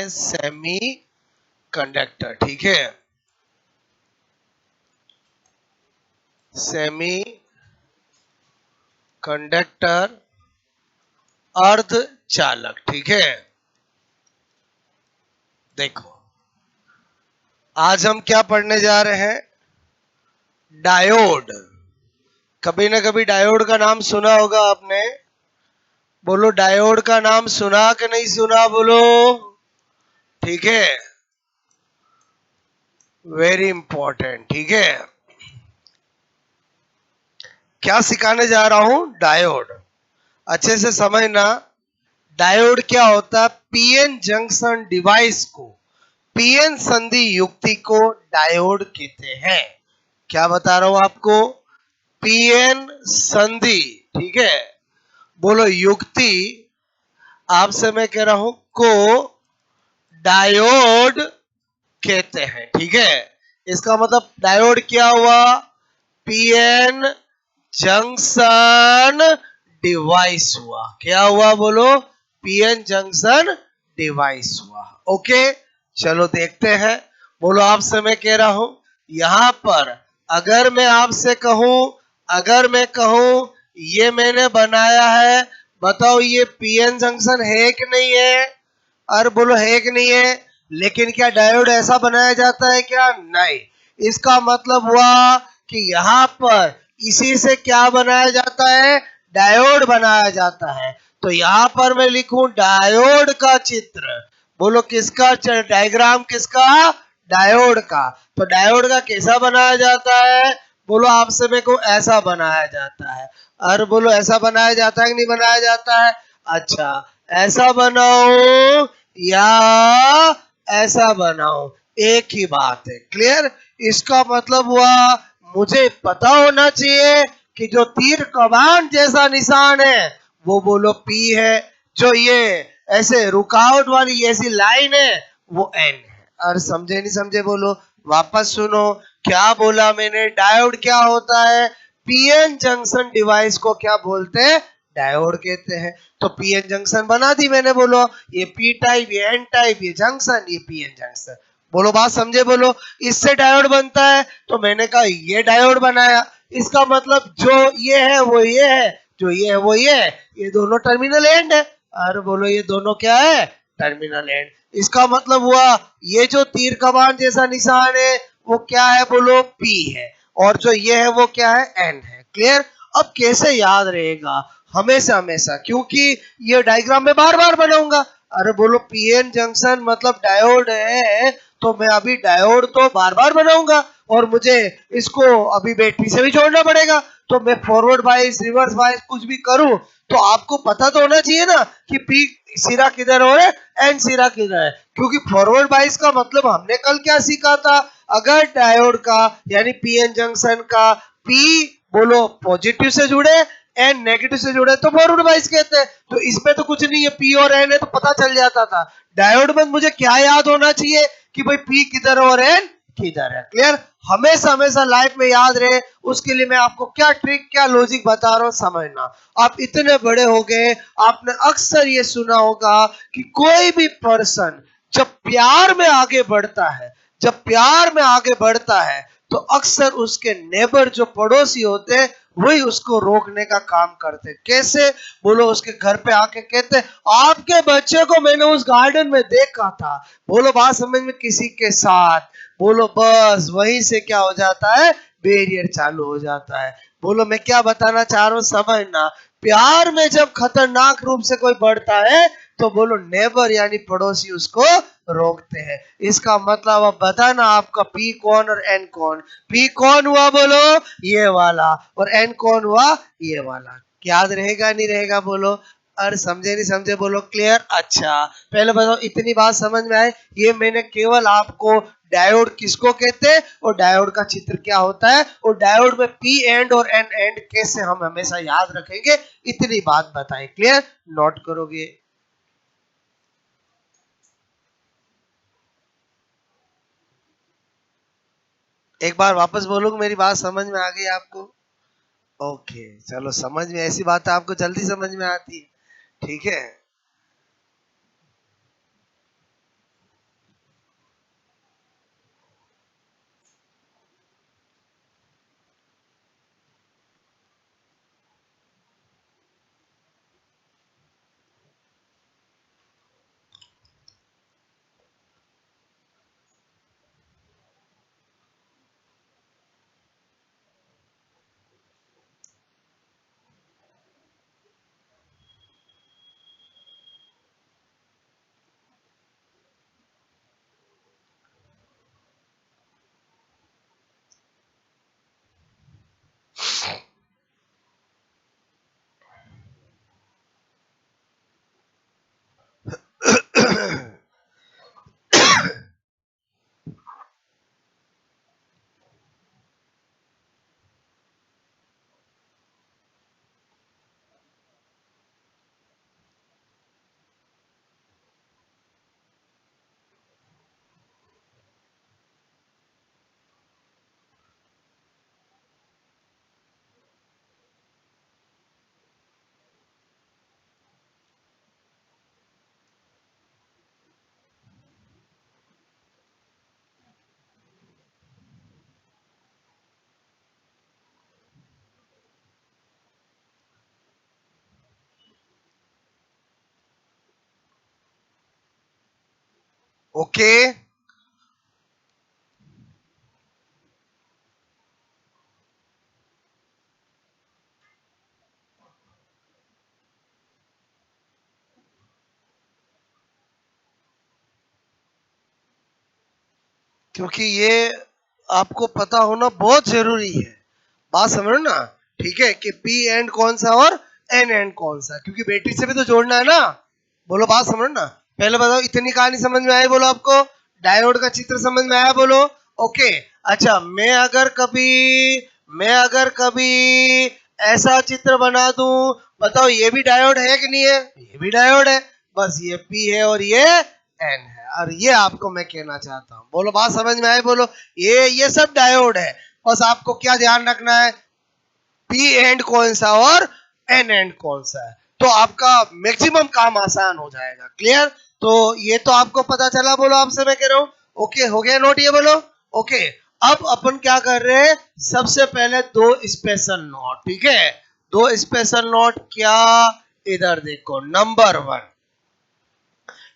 हैं semi conductor, ठीक है, सेमी कंडक्टर अर्धचालक, ठीक है। देखो आज हम क्या पढ़ने जा रहे हैं, डायोड। कभी ना कभी डायोड का नाम सुना होगा आपने, बोलो डायोड का नाम सुना कि नहीं सुना, बोलो, ठीक है, वेरी इंपॉर्टेंट, ठीक है। क्या सिखाने जा रहा हूं, डायोड, अच्छे से समझना। डायोड क्या होता है, पीएन जंक्शन डिवाइस को, पीएन संधि युक्ति को डायोड कहते हैं। क्या बता रहा हूं आपको, पीएन संधि, ठीक है, बोलो युक्ति, आपसे मैं कह रहा हूं को डायोड कहते हैं, ठीक है। इसका मतलब डायोड क्या हुआ, पीएन जंक्शन डिवाइस हुआ। क्या हुआ बोलो, पीएन जंक्शन डिवाइस हुआ। ओके, चलो देखते हैं। बोलो आपसे मैं कह रहा हूं, यहां पर अगर मैं आपसे कहूं, अगर मैं कहूं ये मैंने बनाया है, बताओ ये पीएन जंक्शन है कि नहीं है, और बोलो है कि नहीं है। लेकिन क्या डायोड ऐसा बनाया जाता है क्या, नहीं। इसका मतलब हुआ कि यहाँ पर इसी से क्या बनाया जाता है, डायोड बनाया जाता है। तो यहाँ पर मैं लिखूं डायोड का चित्र, बोलो किसका डायग्राम, किसका, डायोड का। तो डायोड का कैसा बनाया जाता है, बोलो आपसे मेरे को ऐसा बनाया जाता है, और बोलो ऐसा बनाया जाता है कि नहीं बनाया जाता है। अच्छा, ऐसा बनाओ या ऐसा बनाओ, एक ही बात है, क्लियर। इसका मतलब हुआ मुझे पता होना चाहिए कि जो तीर कमान जैसा निशान है वो बोलो P है, जो ये ऐसे रुकावट वाली ऐसी लाइन है वो N है। और समझे नहीं समझे बोलो, वापस सुनो, क्या बोला मैंने, डायोड क्या होता है, पीएन जंक्शन डिवाइस को क्या बोलते हैं, डायोड कहते हैं। तो पीएन जंक्शन बना दी मैंने, बोलो ये पी टाइप, ये एन टाइप, ये जंक्शन, ये पीएन जंक्शन। बोलो बात समझे, बोलो इससे डायोड बनता है। तो मैंने कहा ये डायोड बनाया, इसका मतलब जो ये है वो ये है, जो ये है वो ये है, ये दोनों टर्मिनल एंड है। और बोलो ये दोनों क्या है, टर्मिनल एंड। इसका मतलब हुआ ये जो तीर कमान जैसा निशान है वो क्या है, बोलो P है, और जो ये है वो क्या है, N है, क्लियर। अब कैसे याद रहेगा, हमेशा हमेशा, क्योंकि ये डायग्राम में बार बार बनाऊंगा। अरे बोलो पीएन जंक्शन मतलब डायोड है, तो मैं अभी डायोड तो बार बार बनाऊंगा, और मुझे इसको अभी बैटरी से भी जोड़ना पड़ेगा। तो मैं फॉरवर्ड बाइस, रिवर्स बाइस कुछ भी करूं तो आपको पता तो होना चाहिए ना कि पी सिरा किधर हो रहा है, एन सिरा किधर है। क्योंकि फॉरवर्ड बाइस का मतलब हमने कल क्या सीखा था, अगर डायोड का यानी पीएन जंक्शन का पी बोलो पॉजिटिव से जुड़े, एन नेगेटिव से जुड़े तो फॉरवर्ड बाइस कहते हैं। तो इसमें तो कुछ नहीं है, पी और एन है तो पता चल जाता था। डायोड में मुझे क्या याद होना चाहिए कि भाई पी किधर और एन किधर है, क्लियर। हमेशा हमेशा लाइफ में याद रहे, उसके लिए मैं आपको क्या ट्रिक, क्या लॉजिक बता रहा हूं, समझना। आप इतने बड़े हो गए, आपने अक्सर ये सुना होगा कि कोई भी पर्सन जब प्यार में आगे बढ़ता है, जब प्यार में आगे बढ़ता है तो अक्सर उसके नेबर जो पड़ोसी होते हैं वही उसको रोकने का काम करते। कैसे, बोलो उसके घर पे आके कहते आपके बच्चे को मैंने उस गार्डन में देखा था, बोलो बात समझ में, किसी के साथ, बोलो बस वहीं से क्या हो जाता है, बैरियर चालू हो जाता है। बोलो मैं क्या बताना चाह रहा हूं, समझना। प्यार में जब खतरनाक रूप से कोई बढ़ता है तो बोलो नेबर यानी पड़ोसी उसको रोकते हैं। इसका मतलब अब बताना आपका पी कौन और एन कौन। पी कौन हुआ बोलो, ये वाला, और एन कौन हुआ, ये वाला। याद रहेगा नहीं रहेगा बोलो, और समझे नहीं समझे बोलो, क्लियर। अच्छा पहले बताओ इतनी बात समझ में आए, ये मैंने केवल आपको डायोड किसको कहते हैं और डायोड का चित्र क्या होता है, और डायोड में पी एंड और एन एंड कैसे हम हमेशा याद रखेंगे, इतनी बात बताएं, क्लियर, नोट करोगे। एक बार वापस बोलोगे, मेरी बात समझ में आ गई आपको, ओके चलो, समझ में, ऐसी बात आपको जल्दी समझ में आती है, ठीक है। ओके, क्योंकि ये आपको पता होना बहुत जरूरी है। बात समझो ना, ठीक है, कि पी एंड कौन सा और एन एंड कौन सा, क्योंकि बेटी से भी तो जोड़ना है ना। बोलो, बात समझो ना। पहले बताओ, इतनी कहानी समझ में आई? बोलो, आपको डायोड का चित्र समझ में आया? बोलो। ओके। अच्छा, मैं अगर कभी ऐसा चित्र बना दूं, बताओ ये भी डायोड है कि नहीं है? ये भी डायोड है। बस ये पी है और ये एन है, और ये आपको मैं कहना चाहता हूं। बोलो, बात समझ में आए? बोलो, ये सब डायोड है। बस आपको क्या ध्यान रखना है, पी एंड कौन सा और एन एंड कौन सा है, तो आपका मैक्सिमम काम आसान हो जाएगा। क्लियर? तो ये तो आपको पता चला। बोलो, आपसे मैं कह रहा हूं। ओके, हो गया नोट ये? बोलो। ओके। अब अपन क्या कर रहे हैं, सबसे पहले दो स्पेशल नोट, ठीक है? दो स्पेशल नोट क्या? इधर देखो,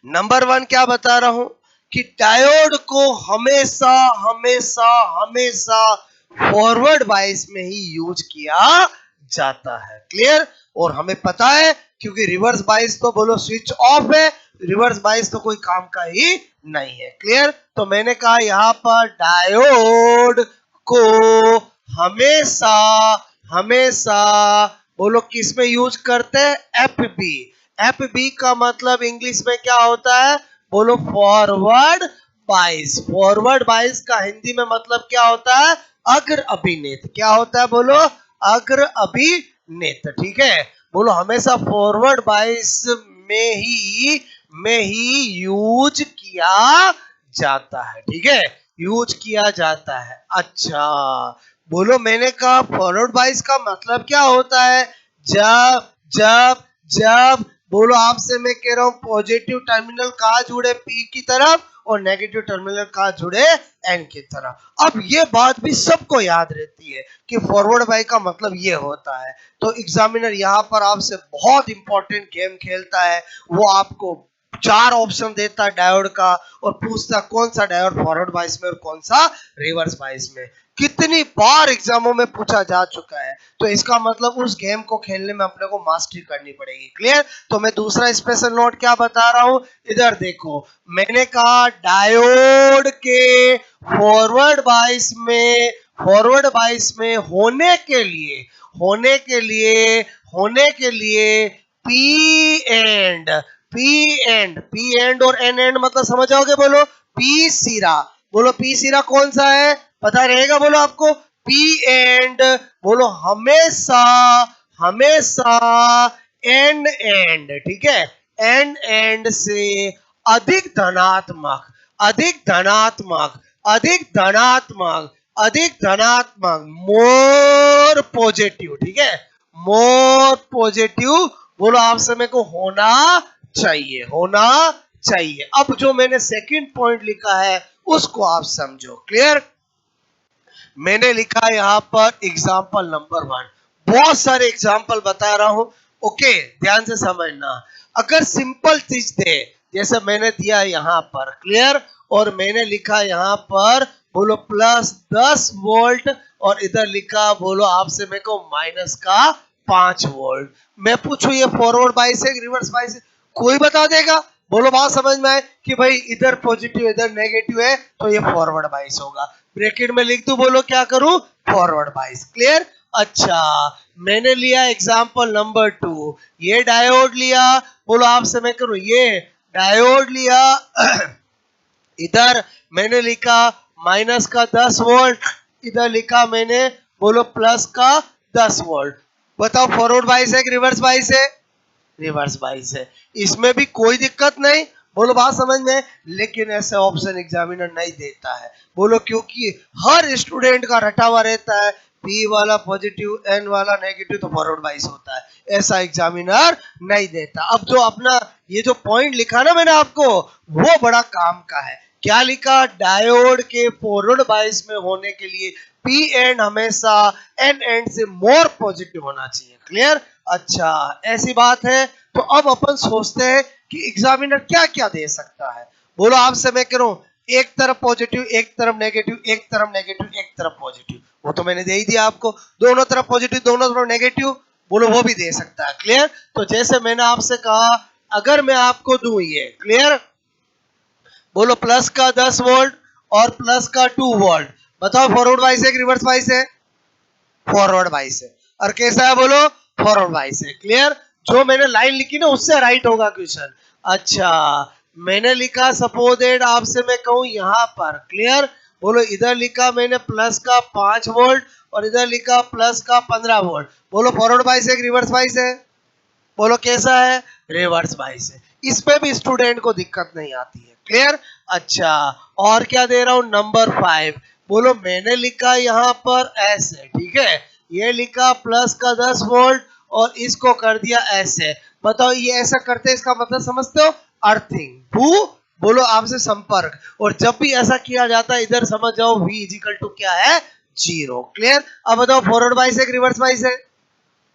नंबर वन क्या बता रहा हूं, कि डायोड को हमेशा हमेशा हमेशा फॉरवर्ड बायस में ही यूज किया जाता है। क्लियर? और हमें पता है, क्योंकि रिवर्स बायस तो बोलो स्विच ऑफ है, रिवर्स बायस तो कोई काम का ही नहीं है। क्लियर? तो मैंने कहा यहां पर डायोड को हमेशा हमेशा बोलो किस में यूज करते हैं? F B. एफ बी का मतलब इंग्लिश में क्या होता है? बोलो, फॉरवर्ड बाइस। फॉरवर्ड बाइस का हिंदी में मतलब क्या होता है? अग्र अभिनेत। क्या होता है? बोलो, अग्र अभिनेत। ठीक है? बोलो, हमेशा फॉरवर्ड बाइस में ही यूज किया जाता है। ठीक है? यूज किया जाता है। अच्छा, बोलो, मैंने कहा फॉरवर्ड बाइस का मतलब क्या होता है? जब जब जब बोलो, आपसे मैं कह रहा हूं, पॉजिटिव टर्मिनल कहाँ जुड़े? पी की तरफ, और नेगेटिव टर्मिनल कहाँ जुड़े? एन की तरफ। अब ये बात भी सबको याद रहती है कि फॉरवर्ड बाई का मतलब ये होता है। तो एग्जामिनर यहाँ पर आपसे बहुत इंपॉर्टेंट गेम खेलता है। वो आपको 4 ऑप्शन देता है डायोड का, और पूछता कौन सा डायोड फॉरवर्ड बाइस में और कौन सा रिवर्स बाइस में। कितनी बार एग्जामों में पूछा जा चुका है, तो इसका मतलब उस गेम को खेलने में अपने को मास्टरी करनी पड़ेगी। क्लियर? तो मैं दूसरा स्पेशल नोट क्या बता रहा हूं, इधर देखो। मैंने कहा डायोड के फॉरवर्ड बाइस में होने के लिए पी एंड और एन एंड मतलब समझ जाओगे? बोलो, पी सिरा। बोलो, पी सिरा कौन सा है? पता रहेगा? बोलो आपको। पी एंड बोलो हमेशा हमेशा एंड, ठीक है, एंड से अधिक धनात्मक अधिक धनात्मक अधिक धनात्मक अधिक धनात्मक मोर पॉजिटिव। ठीक है? मोर पॉजिटिव बोलो, आप समय को होना चाहिए। अब जो मैंने सेकंड पॉइंट लिखा है उसको आप समझो। क्लियर? मैंने लिखा यहाँ पर एग्जाम्पल नंबर 1। बहुत सारे एग्जाम्पल बता रहा हूं। ओके, ध्यान से समझना। अगर सिंपल चीज दे, जैसे मैंने दिया यहाँ पर, क्लियर, और मैंने लिखा यहाँ पर बोलो +10 वोल्ट, और इधर लिखा बोलो आपसे मेरे को माइनस का 5 वोल्ट। मैं पूछूं ये फॉरवर्ड बाइस है रिवर्स बाइस है? कोई बता देगा? बोलो, बात समझ में आए कि भाई इधर पॉजिटिव इधर नेगेटिव है, तो ये फॉरवर्ड बाइस होगा। ब्रैकेट में लिख दू, बोलो क्या करूं? फॉरवर्ड बाइस। क्लियर? अच्छा, मैंने लिया एग्जांपल नंबर 2। ये डायोड लिया, बोलो आपसे मैं करूं, ये डायोड लिया इधर मैंने लिखा माइनस का 10 वोल्ट, इधर लिखा मैंने बोलो प्लस का 10 वोल्ट। बताओ फॉरवर्ड बाइस है कि रिवर्स बाइस है? रिवर्स बाइस है। इसमें भी कोई दिक्कत नहीं, बोलो बात समझ में। लेकिन ऐसे ऑप्शन एग्जामिनर नहीं देता है, बोलो क्योंकि हर स्टूडेंट का रटा हुआ रहता है, पी वाला पॉजिटिव एन वाला नेगेटिव तो फॉरवर्ड बाइस होता है, ऐसा एग्जामिनर नहीं देता। अब जो अपना ये जो पॉइंट लिखा ना मैंने आपको, वो बड़ा काम का है। क्या लिखा? डायोड के फॉरवर्ड बाइस में होने के लिए पी एंड हमेशा एन एंड से मोर पॉजिटिव होना चाहिए। क्लियर? अच्छा, ऐसी बात है। तो अब अपन सोचते हैं कि एग्जामिनर क्या क्या दे सकता है। बोलो आपसे मैं कह रहा हूं, एक तरफ पॉजिटिव एक तरफ नेगेटिव, एक तरफ नेगेटिव एक तरफ पॉजिटिव, वो तो मैंने दे ही दिया आपको। दोनों तरफ पॉजिटिव दोनों तरफ नेगेटिव, बोलो वो भी दे सकता है। क्लियर? तो जैसे मैंने आपसे कहा, अगर मैं आपको दूं ये, क्लियर, बोलो प्लस का 10 वोल्ट और प्लस का 2 वोल्ट, बताओ फॉरवर्ड वाइस है कि रिवर्स वाइस है? फॉरवर्ड वाइस है। और कैसा है? बोलो फॉरवर्ड वाइस है। क्लियर? जो मैंने लाइन लिखी ना उससे राइट होगा क्वेश्चन। अच्छा, मैंने लिखा सपोज दैट आपसे मैं कहूं यहां पर, क्लियर, बोलो इधर लिखा मैंने प्लस का 5 वोल्ट और इधर लिखा प्लस का 15 वोल्ट, बोलो फॉरवर्ड वाइस है कि रिवर्स वाइस है? बोलो कैसा है? रिवर्स वाइस है। इसमें भी स्टूडेंट को दिक्कत नहीं आती है। क्लियर? अच्छा, और क्या दे रहा हूं? नंबर 5, बोलो मैंने लिखा यहां पर ऐसे, ठीक है, ये लिखा प्लस का 10 वोल्ट और इसको कर दिया ऐसे। बताओ ये ऐसा करते हैं, इसका मतलब समझते हो? अर्थिंग। भू, बोलो आपसे संपर्क, और जब भी ऐसा किया जाता है इधर समझ जाओ V इक्वल टू क्या है? 0। क्लियर? अब बताओ फॉरवर्ड वाइस है कि रिवर्स वाइस है?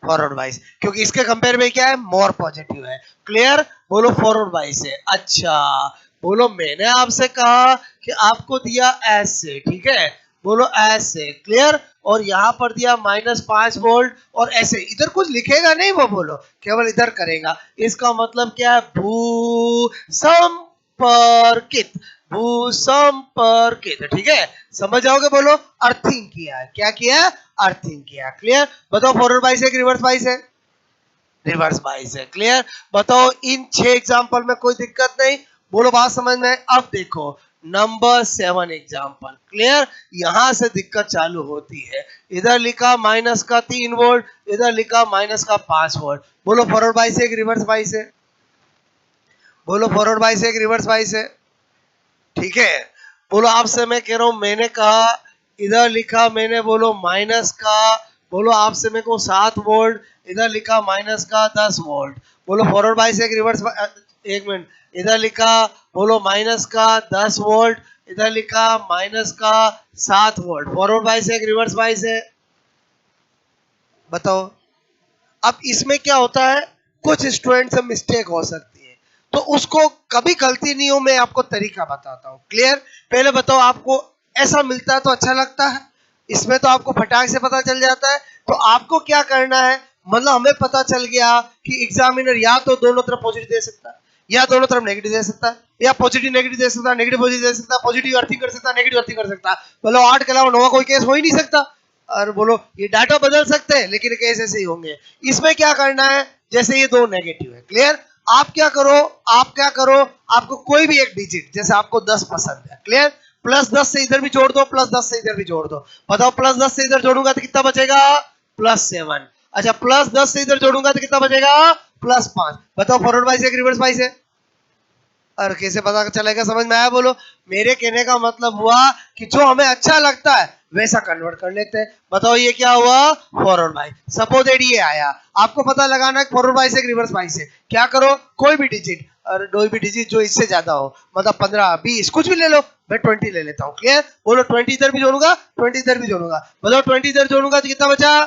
फॉरवर्ड वाइस, क्योंकि इसके कंपेयर में क्या है? मोर पॉजिटिव है। क्लियर? बोलो फॉरवर्ड वाइस है। अच्छा, बोलो मैंने आपसे कहा कि आपको दिया ऐसे, ठीक है, बोलो ऐसे। क्लियर? और यहां पर दिया -5 वोल्ट और ऐसे, इधर कुछ लिखेगा नहीं वो, बोलो केवल इधर करेगा। इसका मतलब क्या है? भू संपर्कित, भू संपर्कित, ठीक है, समझ जाओगे। बोलो अर्थिंग किया है। क्या किया है? अर्थिंग किया। क्लियर? बताओ फॉरवर्ड बाइस है कि रिवर्स बाइस है? रिवर्स बाइस है। क्लियर? बताओ इन 6 एग्जांपल में कोई दिक्कत नहीं, बोलो बात समझ में। अब देखो नंबर 7 एग्जांपल। क्लियर? यहां से दिक्कत चालू होती है। इधर लिखा माइनस का 3 वोल्ट, इधर लिखा माइनस का 5 वोल्ट, बोलो फॉरवर्ड बाइस है कि रिवर्स बाइस है? बोलो फॉरवर्ड बाइस है कि रिवर्स बाइस है? ठीक है, बोलो आपसे मैं कह रहा हूं, मैंने कहा इधर लिखा मैंने, बोलो माइनस का, बोलो आपसे मैं को 7 वोल्ट, इधर लिखा माइनस का 10 वोल्ट, बोलो फॉरवर्ड बाइस है कि रिवर्स? एक मिनट, इधर लिखा बोलो माइनस का 10 वोल्ट, इधर लिखा माइनस का 7 वोल्ट, फॉरवर्ड बाइस है कि रिवर्स बाइस है? बताओ। अब इसमें क्या होता है, कुछ स्टूडेंट से मिस्टेक हो सकती है, तो उसको कभी गलती नहीं हो, मैं आपको तरीका बताता हूँ। क्लियर? पहले बताओ आपको ऐसा मिलता है तो अच्छा लगता है, इसमें तो आपको फटाक से पता चल जाता है। तो आपको क्या करना है, मतलब हमें पता चल गया कि एग्जामिनर या तो दोनों तरफ पॉजिटिव दे सकता है या दोनों तरफ नेगेटिव दे सकता है, या पॉजिटिव नेगेटिव दे सकता है, नेगेटिव पॉजिटिव दे सकता है, पॉजिटिव अर्थिंग कर सकता है, नेगेटिव अर्थिंग कर सकता है। मतलब 8 के अलावा 9 कोई केस हो ही नहीं सकता। और बोलो ये डाटा बदल सकते हैं लेकिन केस ऐसे ही होंगे। इसमें क्या करना है, जैसे ये दो नेगेटिव है, क्लियर, आप क्या करो, आपको कोई भी एक डिजिट, जैसे आपको 10 पसंद है, क्लियर, +10 से इधर भी जोड़ दो, +10 से इधर भी जोड़ दो। बताओ +10 से इधर जोड़ूंगा तो कितना बचेगा? +7। अच्छा, +10 से इधर जोड़ूंगा तो कितना बचेगा? +5। बताओ फॉरवर्ड बाइस है कि रिवर्स बाइस है? और कैसे पता चलेगा? समझ में आया? बोलो। मेरे कहने का मतलब हुआ कि जो हमें अच्छा लगता है वैसा कन्वर्ट कर लेते हैं। बताओ ये क्या हुआ? फॉरवर्ड बाइस। सपोज ये आया, आपको पता लगाना है फॉरवर्ड बाइस है कि रिवर्स बाइस है। क्या करो, कोई भी डिजिट, और कोई भी डिजिट जो इससे ज्यादा हो, मतलब 15 20 कुछ भी ले लो, मैं 20 ले लेता हूँ। क्लियर? बोलो 20 इधर भी जोड़ूंगा, 20 इधर भी जोड़ूंगा। बताओ 20 इधर जोड़ूंगा तो कितना बचा?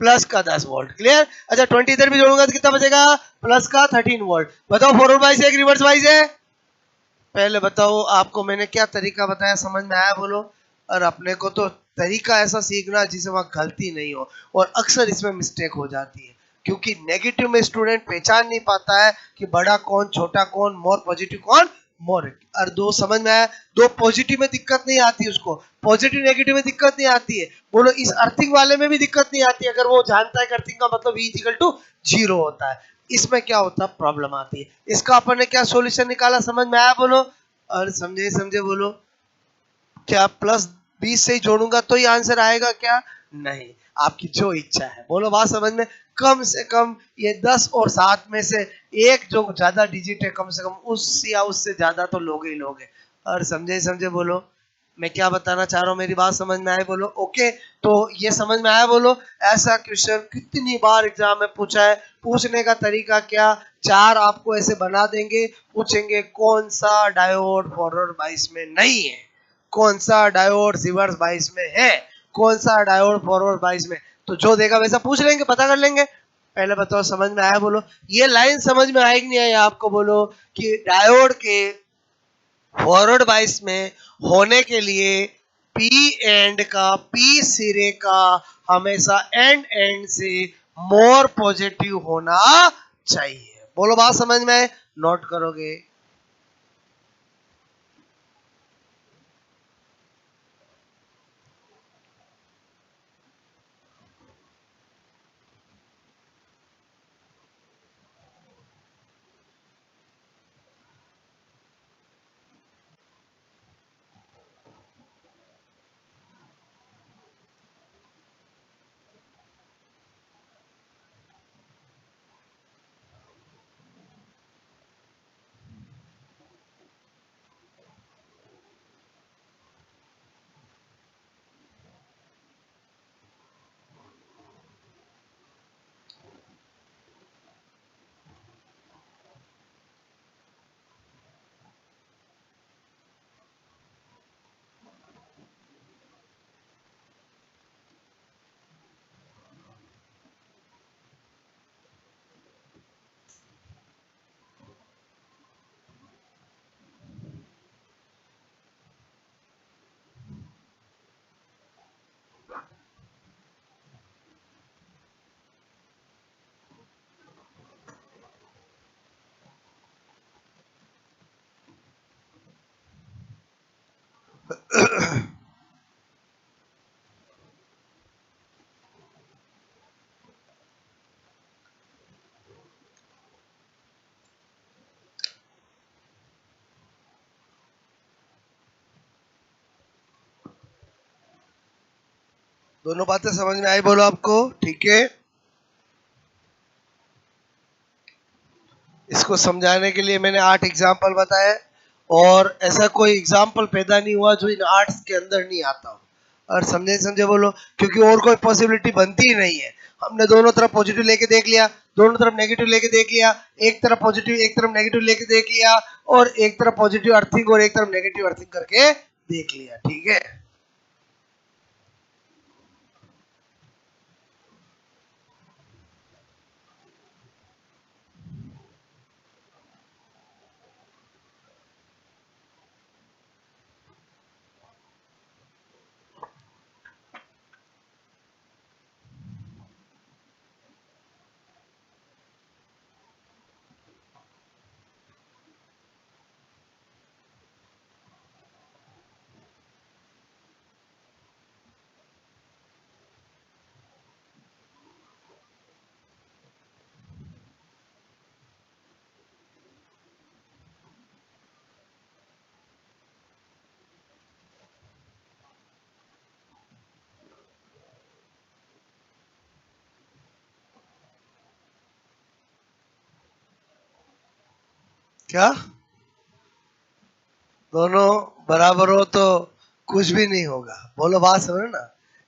प्लस का 10 वोल्ट। क्लियर? अच्छा 20 इधर भी जोड़ूंगा तो कितना बचेगा? प्लस का 13 वोल्ट। बताओ फॉरवर्ड बाइस है कि रिवर्स बाइस है? पहले बताओ, आपको मैंने क्या तरीका बताया, समझ में आया? बोलो। और अपने को तो तरीका ऐसा सीखना जिससे वहां गलती नहीं हो, और अक्सर इसमें मिस्टेक हो जाती है क्योंकि नेगेटिव में स्टूडेंट पहचान नहीं पाता है कि बड़ा कौन छोटा कौन, मोर पॉजिटिव कौन मोर। और दो समझ में आया, दो पॉजिटिव में दिक्कत नहीं आती उसको, पॉजिटिव नेगेटिव में दिक्कत नहीं आती है। बोलो इस अर्थिंग वाले में भी दिक्कत नहीं आती अगर वो जानता है कि अर्थिंग का मतलब V इक्वल टू 0 होता है। इसमें क्या होता है, प्रॉब्लम आती है। इसका अपन ने क्या सॉल्यूशन निकाला, समझ में आया बोलो? और समझे समझे बोलो। क्या प्लस 20 से ही जोड़ूंगा तो ही आंसर आएगा क्या? नहीं, आपकी जो इच्छा है। बोलो बात समझ में? कम से कम ये 10 और 7 में से एक जो ज्यादा डिजिट है, कम से कम उस या उससे ज्यादा तो लोगे ही लोगे। और समझे समझे बोलो। मैं क्या बताना चाह रहा हूँ, मेरी बात समझ में आए बोलो? ओके, तो ये समझ में आया बोलो? ऐसा क्वेश्चन कितनी बार एग्जाम में पूछा है। पूछने का तरीका क्या, 4 आपको ऐसे बना देंगे, पूछेंगे कौन सा डायोड फॉरवर्ड बाइस में नहीं है, कौन सा डायोड रिवर्स बाइस में है, कौन सा डायोड फॉरवर्ड बाइस में। तो जो देगा वैसा पूछ लेंगे, पता कर लेंगे। पहले बताओ समझ में आया बोलो? ये लाइन समझ में आएगी नहीं आई आपको बोलो? कि डायोड के फॉरवर्ड बाइस में होने के लिए पी एंड का, पी सिरे का हमेशा एंड एंड से मोर पॉजिटिव होना चाहिए। बोलो बात समझ में? नोट करोगे? दोनों बातें समझ में आई बोलो आपको? ठीक है, इसको समझाने के लिए मैंने 8 एग्जाम्पल बताए, और ऐसा कोई एग्जाम्पल पैदा नहीं हुआ जो इन 8 के अंदर नहीं आता हो। और समझे समझे बोलो? क्योंकि और कोई पॉसिबिलिटी बनती ही नहीं है। हमने दोनों तरफ पॉजिटिव लेके देख लिया, दोनों तरफ नेगेटिव लेके देख लिया, एक तरफ पॉजिटिव एक तरफ नेगेटिव लेके देख लिया, और एक तरफ पॉजिटिव अर्थिंग और एक तरफ नेगेटिव अर्थिंग करके देख लिया। ठीक है, क्या दोनों बराबर हो तो कुछ भी नहीं होगा? बोलो बात समझो ना,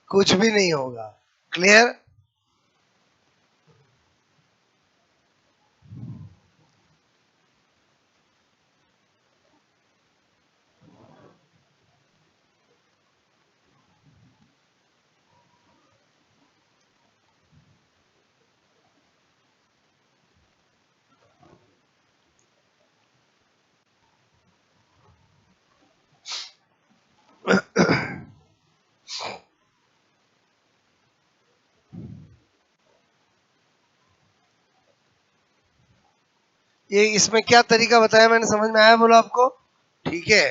कुछ भी नहीं होगा। क्लियर? ये इसमें क्या तरीका बताया मैंने, समझ में आया बोलो आपको? ठीक है,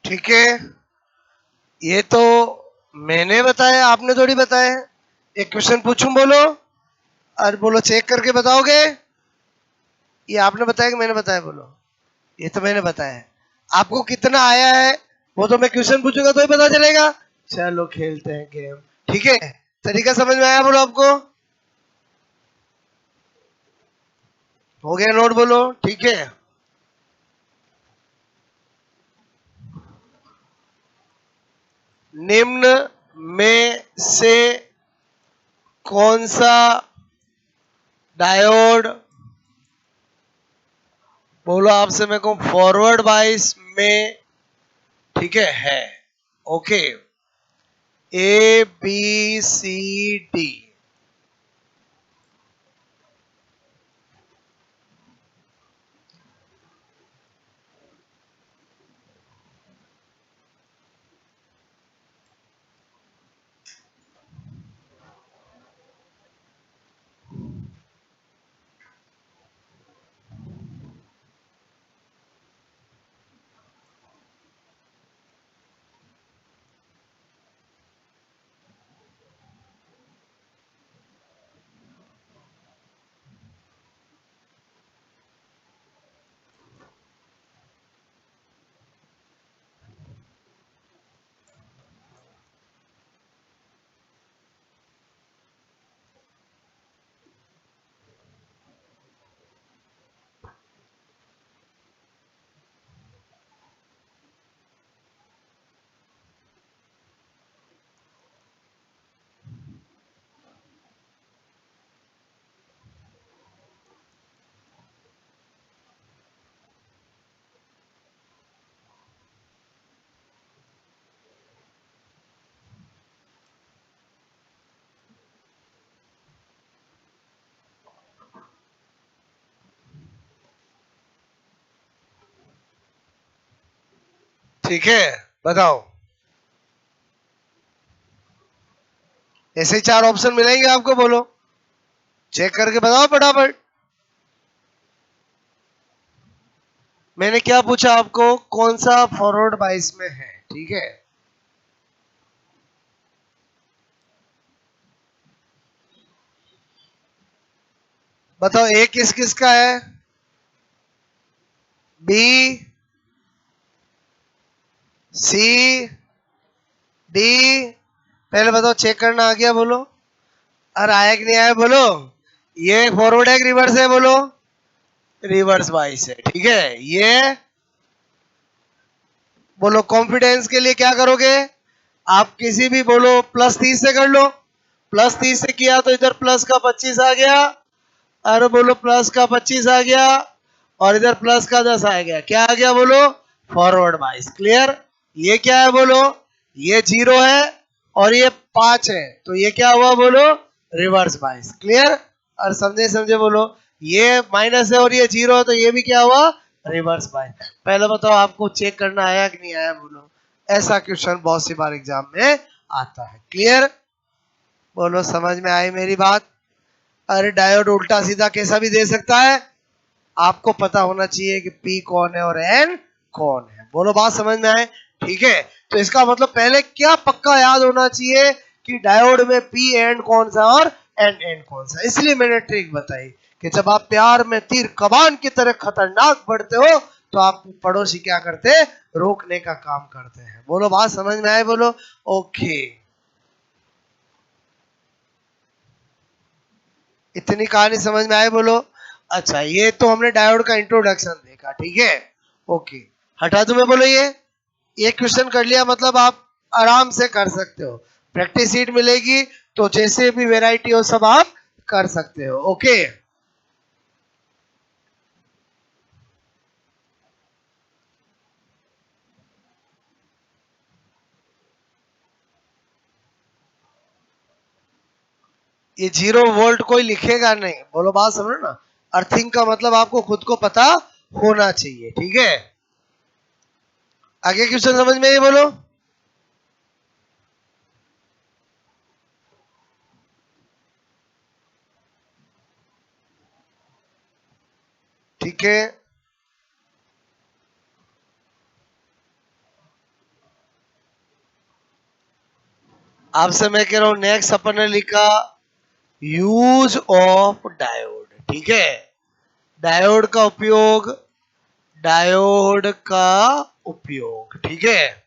ठीक है, ये तो मैंने बताया, आपने थोड़ी बताया है। एक क्वेश्चन पूछूं, बोलो, और बोलो चेक करके बताओगे। ये आपने बताया कि मैंने बताया, बोलो। ये तो मैंने बताया है। आपको कितना आया है वो तो मैं क्वेश्चन पूछूंगा तो ही पता चलेगा। चलो खेलते हैं गेम, ठीक है। तरीका समझ में आया, बोलो आपको। हो गया नोट, बोलो, ठीक है। निम्न में से कौन सा डायोड, बोलो आपसे मैं कहूं फॉरवर्ड बाइस में, ठीक है। Okay, A B C D. ठीक है, बताओ। ऐसे चार ऑप्शन मिलेंगे आपको, बोलो, चेक करके बताओ फटाफट। मैंने क्या पूछा आपको, कौन सा फॉरवर्ड बाइस में है, ठीक है। बताओ ए किस किस का है, बी सी डी। पहले बताओ, चेक करना आ गया, बोलो। और आया कि नहीं आया, बोलो। ये फॉरवर्ड है कि रिवर्स है, बोलो। रिवर्स बाइस है, ठीक है। ये बोलो, कॉन्फिडेंस के लिए क्या करोगे, आप किसी भी, बोलो, +30 से कर लो। +30 से किया तो इधर प्लस का 25 आ गया, और बोलो प्लस का 25 आ गया, और इधर प्लस का 10 आ गया। क्या आ गया, बोलो, फॉरवर्ड बाइस। क्लियर। ये क्या है, बोलो, ये 0 है और ये 5 है, तो ये क्या हुआ, बोलो, रिवर्स बाइस। क्लियर। और समझे समझे, बोलो, ये माइनस है और ये 0 है, तो ये भी क्या हुआ, रिवर्स बाइस। पहले बताओ, आपको चेक करना आया कि नहीं आया, बोलो। ऐसा क्वेश्चन बहुत सी बार एग्जाम में आता है। क्लियर। बोलो, समझ में आई मेरी बात। अरे डायोड उल्टा सीधा कैसा भी दे सकता है, आपको पता होना चाहिए कि पी कौन है और एन कौन है। बोलो, बात समझ में आए, ठीक है। तो इसका मतलब पहले क्या पक्का याद होना चाहिए कि डायोड में पी एंड कौन सा और एन एन कौन सा। इसलिए मैंने ट्रिक बताई कि जब आप प्यार में तीर कमान की तरह खतरनाक बढ़ते हो तो आप पड़ोसी क्या करते, रोकने का काम करते हैं। बोलो, बात समझ में आए, बोलो। ओके, इतनी कहानी समझ में आए, बोलो। अच्छा, ये तो हमने डायोड का इंट्रोडक्शन देखा, ठीक है। ओके, हटा दूं मैं, बोलो। ये क्वेश्चन कर लिया, मतलब आप आराम से कर सकते हो। प्रैक्टिस सीट मिलेगी तो जैसे भी वैरायटी हो सब आप कर सकते हो। ओके, ये 0 वोल्ट कोई लिखेगा नहीं, बोलो, बात समझो ना। अर्थिंग का मतलब आपको खुद को पता होना चाहिए, ठीक है। आगे क्वेश्चन समझ में, ये बोलो। ठीक है, आपसे मैं कह रहा हूं नेक्स्ट अपन ने लिखा यूज ऑफ डायोड, ठीक है। डायोड का उपयोग, डायोड का उपयोग, ठीक है।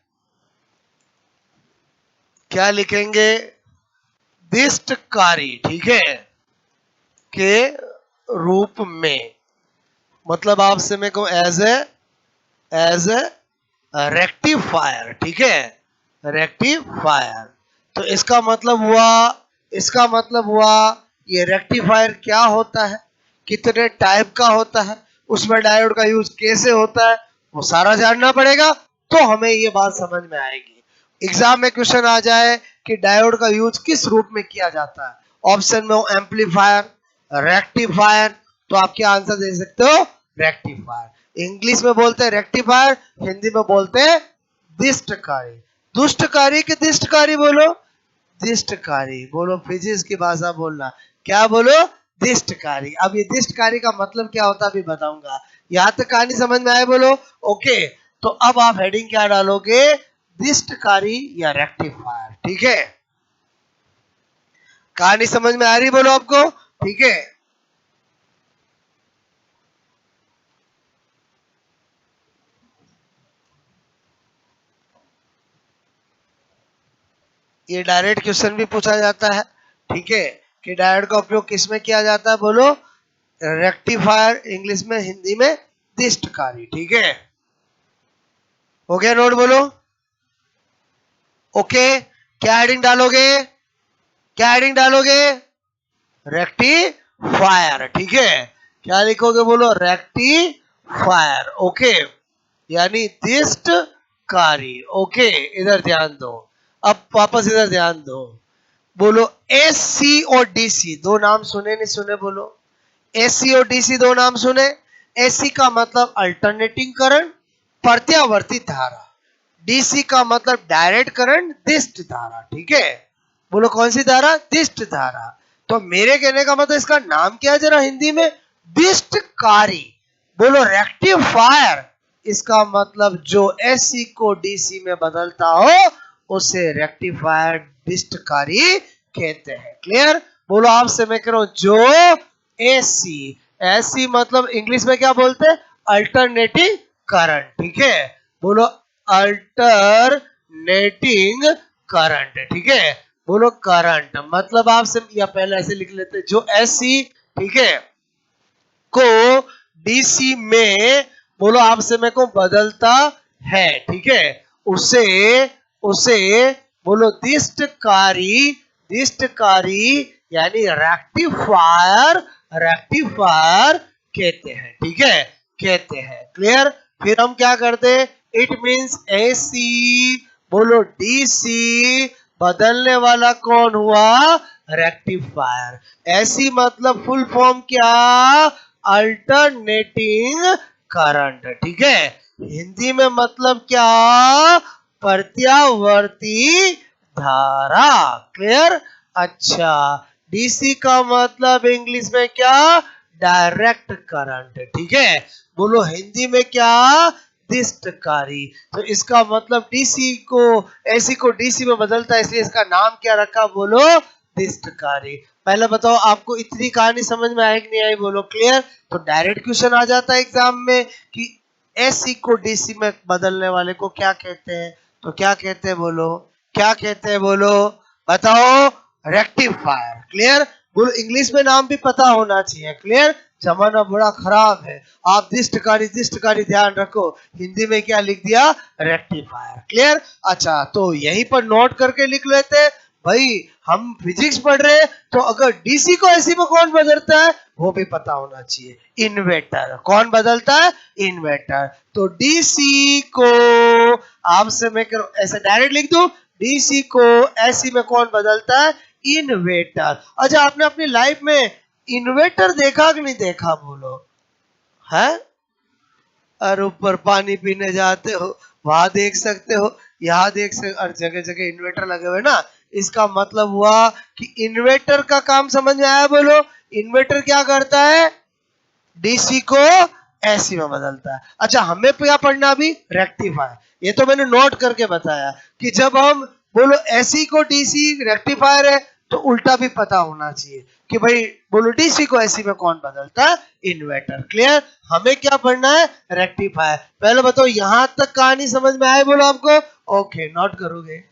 क्या लिखेंगे? दिष्टकारी, ठीक है, के रूप में। मतलब आपसे मैं कहूं एज ए रेक्टिफायर, ठीक है, रेक्टिफायर। तो इसका मतलब हुआ ये रेक्टिफायर क्या होता है, कितने टाइप का होता है, उसमें डायोड का यूज कैसे होता है, वो सारा जानना पड़ेगा, तो हमें ये बात समझ में आएगी। एग्जाम में क्वेश्चन आ जाए कि डायोड का यूज किस रूप में किया जाता है, ऑप्शन में हो एम्पलीफायर, रेक्टिफायर, तो आप क्या आंसर दे सकते हो? रेक्टिफायर। इंग्लिश में बोलते हैं रेक्टिफायर, हिंदी में बोलते हैं दिष्टकारी। दुष्टकारी के दिष्टकारी बोलो, दिष्टकारी बोलो, फिजिक्स की भाषा बोलना, क्या बोलो? दिष्टकारी। अब ये दिष्टकारी का मतलब क्या होता है अभी बताऊंगा। यहां तक कहानी समझ में आए बोलो? ओके, तो अब आप हेडिंग क्या डालोगे? दिष्टकारी या रेक्टिफायर, ठीक है। कहानी समझ में आ रही बोलो आपको? ठीक है। ये डायरेक्ट क्वेश्चन भी पूछा जाता है, ठीक है, कि डायोड का उपयोग किसमें किया जाता है? बोलो रेक्टिफायर, इंग्लिश में, हिंदी में दिष्टकारी, ठीक है। हो गया नोट? बोलो ओके। क्या हेडिंग डालोगे? क्या हेडिंग डालोगे? रेक्टिफायर, ठीक है। क्या लिखोगे? बोलो रेक्टिफायर, ओके, यानी दिष्टकारी, ओके। इधर ध्यान दो, अब वापस इधर ध्यान दो। बोलो एसी और डीसी, दो नाम सुने नहीं सुने? बोलो एसी और डीसी, दो नाम सुने? एसी का मतलब अल्टरनेटिंग करंट, प्रत्यावर्ती धारा। डीसी का मतलब डायरेक्ट करंट, दिष्ट धारा, ठीक है। बोलो कौन सी धारा? दिष्ट धारा। तो मेरे कहने का मतलब इसका नाम क्या है जरा हिंदी में? दिष्टकारी। बोलो रेक्टिफायर, इसका मतलब जो एसी को डीसी में बदलता हो उसे रेक्टिफायर, दिष्टकारी कहते हैं। क्लियर? बोलो आपसे मैं कह रहा हूं जो एसी, एसी मतलब इंग्लिश में क्या बोलते हैं? अल्टरनेटिंग करंट, ठीक है। बोलो अल्टरनेटिंग करंट, ठीक है। बोलो करंट मतलब आपसे, या पहले ऐसे लिख लेते, जो एसी, ठीक है, को डीसी में, बोलो आपसे मैं को बदलता है, ठीक है, उसे उसे बोलो दिष्टकारी, दिष्टकारी यानी रेक्टिफायर, रेक्टिफायर कहते हैं, ठीक है, कहते हैं। क्लियर? फिर हम क्या करते? इट मींस एसी, बोलो डीसी, बदलने वाला कौन हुआ? रेक्टिफायर। एसी मतलब फुल फॉर्म क्या? अल्टरनेटिंग करंट, ठीक है। हिंदी में मतलब क्या? प्रत्यावर्ती धारा। क्लियर? अच्छा, डीसी का मतलब इंग्लिश में क्या? डायरेक्ट करंट, ठीक है। बोलो हिंदी में क्या? दिष्टकारी। तो इसका मतलब डीसी को, एसी को डीसी में बदलता है, इसलिए इसका नाम क्या रखा? बोलो दिष्टकारी। पहले बताओ आपको इतनी कहानी समझ में आई कि नहीं आई? बोलो क्लियर? तो डायरेक्ट क्वेश्चन आ जाता है एग्जाम में कि एसी को डीसी में बदलने वाले को क्या कहते हैं? तो क्या कहते हैं? बोलो क्या कहते हैं? बोलो बताओ। रेक्टिफायर। क्लियर? बोलो इंग्लिश में नाम भी पता होना चाहिए। क्लियर? जमाना बड़ा खराब है, आप दिष्टकारी, दिष्टकारी ध्यान रखो, हिंदी में क्या लिख दिया? रेक्टिफायर। क्लियर? अच्छा, तो यहीं पर नोट करके लिख लेते भाई, हम फिजिक्स पढ़ रहे हैं, तो अगर डीसी को एसी में कौन बदलता है वो भी पता होना चाहिए। इन्वर्टर। कौन बदलता है? इन्वर्टर। तो डीसी को आपसे मैं ऐसे डायरेक्ट लिख दूं, डीसी को एसी में कौन बदलता है? इन्वर्टर। अच्छा, आपने अपनी लाइफ में इन्वर्टर देखा कि नहीं देखा? बोलो है। और ऊपर पानी पीने जाते हो वहां देख सकते हो, यहाँ देख सकते, और जगह जगह इन्वर्टर लगे हुए ना। इसका मतलब हुआ कि इन्वर्टर का काम समझ में आया? बोलो इन्वर्टर क्या करता है? डीसी को एसी में बदलता है। अच्छा, हमें क्या पढ़ना अभी? रेक्टिफायर। ये तो मैंने नोट करके बताया कि जब हम बोलो एसी को डीसी रेक्टिफायर है तो उल्टा भी पता होना चाहिए कि भाई बोलो डीसी को एसी में कौन बदलता है, इन्वर्टर। क्लियर? हमें क्या पढ़ना है, रेक्टिफायर। पहले बताओ यहां तक कहानी समझ में आए बोलो आपको? ओके, नोट करोगे?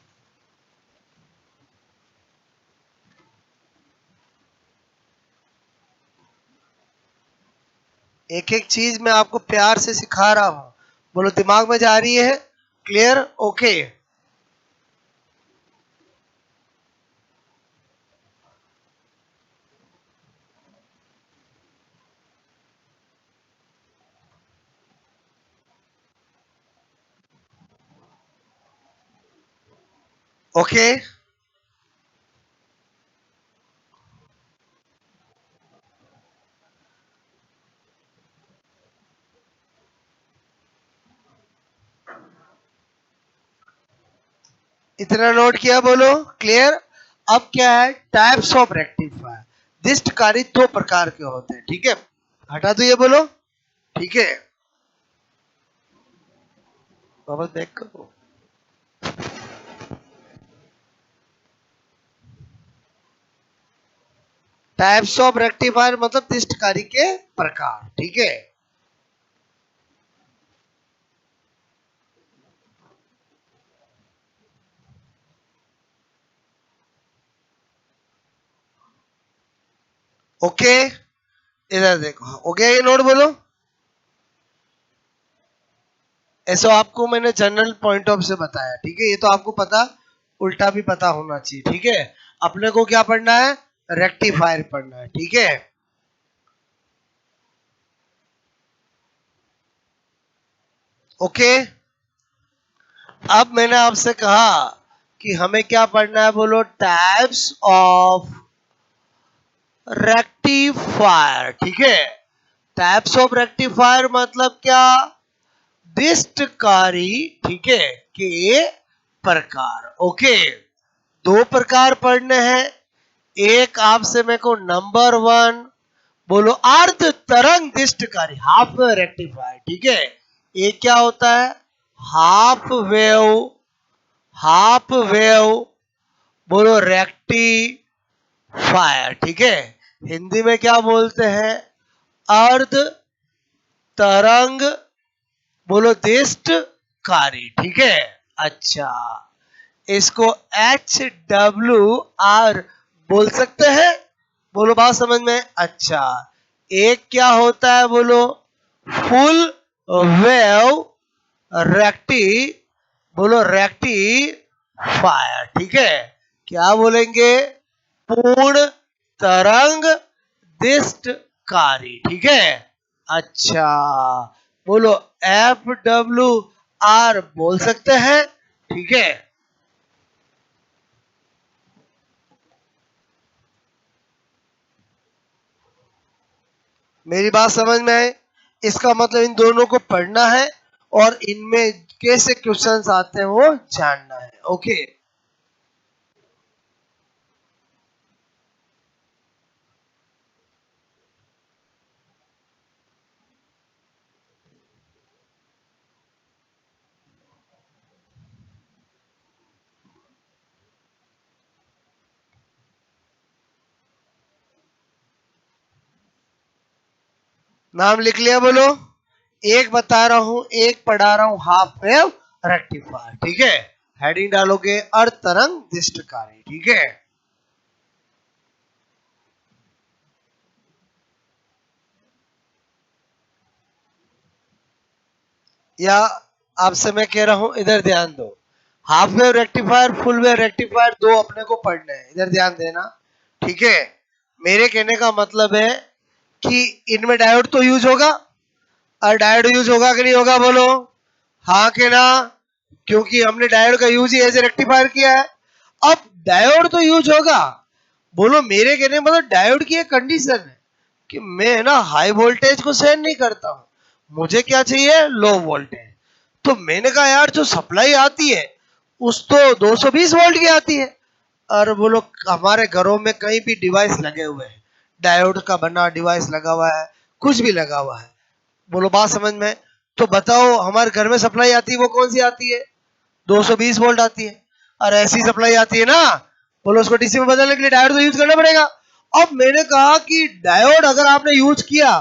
एक एक चीज मैं आपको प्यार से सिखा रहा हूं, बोलो दिमाग में जा रही है? क्लियर? ओके। ओके, इतना नोट किया बोलो? क्लियर? अब क्या है, टाइप्स ऑफ रेक्टिफायर। दिष्टकारी दो प्रकार के होते हैं, ठीक है? हटा दो ये बोलो, ठीक है? वापस बैक करो। टाइप्स ऑफ रेक्टिफायर मतलब दिष्टकारी के प्रकार, ठीक है? ओके, इधर देखो, हो गया ये नोट बोलो? ऐसा आपको मैंने जनरल पॉइंट ऑफ से बताया, ठीक है? ये तो आपको पता, उल्टा भी पता होना चाहिए, ठीक है? अपने को क्या पढ़ना है, रेक्टिफायर पढ़ना है, ठीक है? ओके, अब मैंने आपसे कहा कि हमें क्या पढ़ना है बोलो, टाइप्स ऑफ रेक्टिफायर, ठीक है? टाइप्स ऑफ रेक्टिफायर मतलब क्या, दिष्टकारी, ठीक है, के प्रकार। ओके, दो प्रकार पढ़ने हैं। एक आपसे मेरे को नंबर 1 बोलो, अर्ध तरंग दिष्टकारी, हाफ वेव रेक्टिफायर, ठीक है? ये क्या होता है, हाफ वेव, हाफ वेव बोलो रेक्टिफायर, ठीक है? हिंदी में क्या बोलते हैं, अर्ध तरंग बोलो दिष्टकारी, ठीक है? अच्छा, इसको HWR बोल सकते हैं? बोलो बात समझ में? अच्छा, एक क्या होता है बोलो, फुल वेव रेक्टी बोलो रेक्टिफायर, ठीक है? क्या बोलेंगे, पूर्ण तरंग दिष्टकारी, ठीक है? अच्छा, बोलो FWR बोल सकते हैं, ठीक है? मेरी बात समझ में आए? इसका मतलब इन दोनों को पढ़ना है और इनमें कैसे क्वेश्चंस आते हैं वो जानना है। ओके, नाम लिख लिया बोलो? एक बता रहा हूं, एक पढ़ा रहा हूं, हाफ वेव रेक्टिफायर, ठीक है? हेडिंग डालोगे अर्ध तरंग दिष्टकारी, ठीक है? या आपसे मैं कह रहा हूं, इधर ध्यान दो। Half wave rectifier, full wave rectifier दो अपने को पढ़ने हैं, इधर ध्यान देना, ठीक है? मेरे कहने का मतलब है कि इनमें डायोड तो यूज होगा, और डायोड यूज होगा कि नहीं होगा बोलो? हाँ के ना? क्योंकि हमने डायोड का यूज ही ऐसे रेक्टिफायर किया है। अब डायोड तो यूज होगा, बोलो मेरे कहने मतलब डायोड की एक कंडीशन है कि मैं ना हाई वोल्टेज को सहन नहीं करता हूं, मुझे क्या चाहिए, लो वोल्टेज। तो मैंने कहा यार जो सप्लाई आती है उस तो 220 वोल्ट की आती है, और बोलो हमारे घरों में कहीं भी डिवाइस लगे हुए हैं, डायोड का बना डिवाइस लगा हुआ है, कुछ भी लगा हुआ है, बोलो बात समझ में? तो बताओ हमारे घर में सप्लाई आती है वो कौन सी आती है, 220 वोल्ट आती है। और ऐसी सप्लाई आती है ना, बोलो उसको डीसी में बदलने के लिए डायोड तो यूज करना पड़ेगा। अब मैंने कहा कि डायोड अगर आपने यूज किया